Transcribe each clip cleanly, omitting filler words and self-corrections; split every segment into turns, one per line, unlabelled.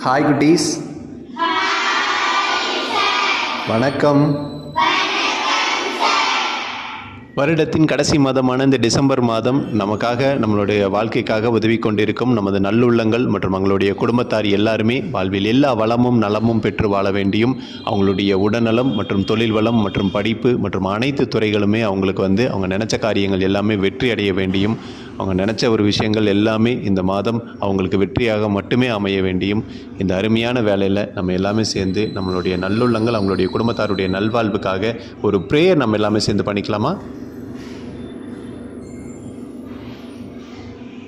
Hi குட்டீஸ், வணக்கம். வருடத்தின் கடைசி மாதமான இந்த டிசம்பர் மாதம் நமக்காக, நம்மளுடைய வாழ்க்கைக்காக உதவி கொண்டிருக்கும் நமது நல்லுள்ளங்கள் மற்றும் அவங்களுடைய குடும்பத்தார் எல்லாருமே வாழ்வில் எல்லா வளமும் நலமும் பெற்று வாழ வேண்டியும், அவங்களுடைய உடல்நலம் மற்றும் தொழில் வளம் மற்றும் படிப்பு மற்றும் அனைத்து துறைகளுமே அவங்களுக்கு அவங்க நினச்ச காரியங்கள் எல்லாமே வெற்றி அடைய வேண்டியும், அவங்க நினச்ச ஒரு விஷயங்கள் எல்லாமே இந்த மாதம் அவங்களுக்கு வெற்றியாக மட்டுமே அமைய வேண்டியும், இந்த அருமையான வேலையில் நம்ம எல்லாமே சேர்ந்து நம்மளுடைய நல்லுள்ளங்கள் அவங்களுடைய குடும்பத்தாருடைய நல்வாழ்வுக்காக ஒரு ப்ரேயர் நம்ம எல்லாமே சேர்ந்து பண்ணிக்கலாமா?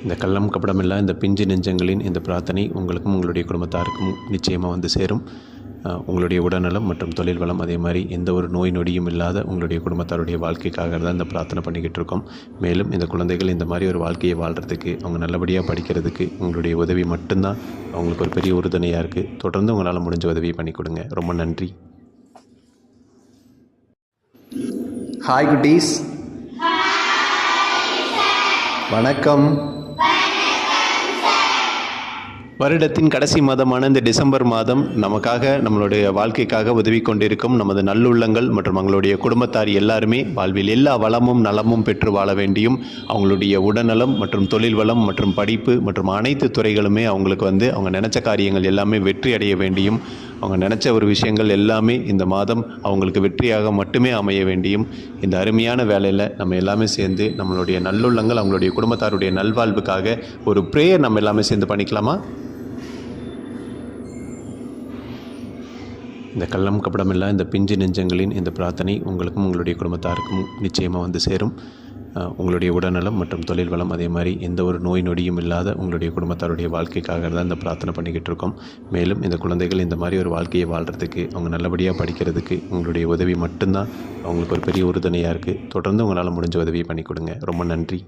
இந்த கள்ளம் கபடமில்லா இந்த பிஞ்சு நெஞ்சங்களின் இந்த பிரார்த்தனை உங்களுக்கும் உங்களுடைய குடும்பத்தாருக்கும் நிச்சயமாக வந்து சேரும். உங்களுடைய உடல்நலம் மற்றும் தொழில் வளம், அதே மாதிரி எந்த ஒரு நோய் நொடியும் இல்லாத உங்களுடைய குடும்பத்தாருடைய வாழ்க்கைக்காக தான் இந்த பிரார்த்தனை பண்ணிக்கிட்டு இருக்கோம். மேலும் இந்த குழந்தைகள் இந்த மாதிரி ஒரு வாழ்க்கையை வாழ்கிறதுக்கு, அவங்க நல்லபடியாக படிக்கிறதுக்கு உங்களுடைய உதவி மட்டும்தான் அவங்களுக்கு ஒரு பெரிய உறுதுணையாக இருக்குது. தொடர்ந்து உங்களால் முடிஞ்ச உதவியை பண்ணி கொடுங்க. ரொம்ப நன்றி. ஹாய் குட்டீஸ், வணக்கம். வருடத்தின் கடைசி மாதமான இந்த டிசம்பர் மாதம் நமக்காக, நம்மளுடைய வாழ்க்கைக்காக உதவி கொண்டிருக்கும் நமது நல்லுள்ளங்கள் மற்றும் அவங்களுடைய குடும்பத்தார் எல்லாருமே வாழ்வில் எல்லா வளமும் நலமும் பெற்று வாழ வேண்டியும், அவங்களுடைய உடல்நலம் மற்றும் தொழில் வளம் மற்றும் படிப்பு மற்றும் அனைத்து துறைகளுமே அவங்களுக்கு அவங்க நினச்ச காரியங்கள் எல்லாமே வெற்றி அடைய வேண்டியும், அவங்க நினச்ச ஒரு விஷயங்கள் எல்லாமே இந்த மாதம் அவங்களுக்கு வெற்றியாக மட்டுமே அமைய வேண்டியும், இந்த அருமையான வேலையில் நம்ம எல்லாமே சேர்ந்து நம்மளுடைய நல்லுள்ளங்கள் அவங்களுடைய குடும்பத்தாருடைய நல்வாழ்வுக்காக ஒரு ப்ரேயர் நம்ம எல்லாமே சேர்ந்து பண்ணிக்கலாமா? இந்த கள்ளம் கபடமில்லா இந்த பிஞ்சு நெஞ்சங்களின் இந்த பிரார்த்தனை உங்களுக்கும் உங்களுடைய குடும்பத்தாருக்கும் நிச்சயமாக வந்து சேரும். உங்களுடைய உடல்நலம் மற்றும் தொழில் வளம், அதே மாதிரி எந்த ஒரு நோய் நொடியும் இல்லாத உங்களுடைய குடும்பத்தாருடைய வாழ்க்கைக்காக தான் இந்த பிரார்த்தனை பண்ணிக்கிட்டு இருக்கோம். மேலும் இந்த குழந்தைகள் இந்த மாதிரி ஒரு வாழ்க்கையை வாழ்கிறதுக்கு, அவங்க நல்லபடியாக படிக்கிறதுக்கு உங்களுடைய உதவி மட்டும்தான் அவங்களுக்கு ஒரு பெரிய உறுதுணையாக இருக்குது. தொடர்ந்து உங்களால் முடிஞ்ச உதவியை பண்ணி கொடுங்க. ரொம்ப நன்றி.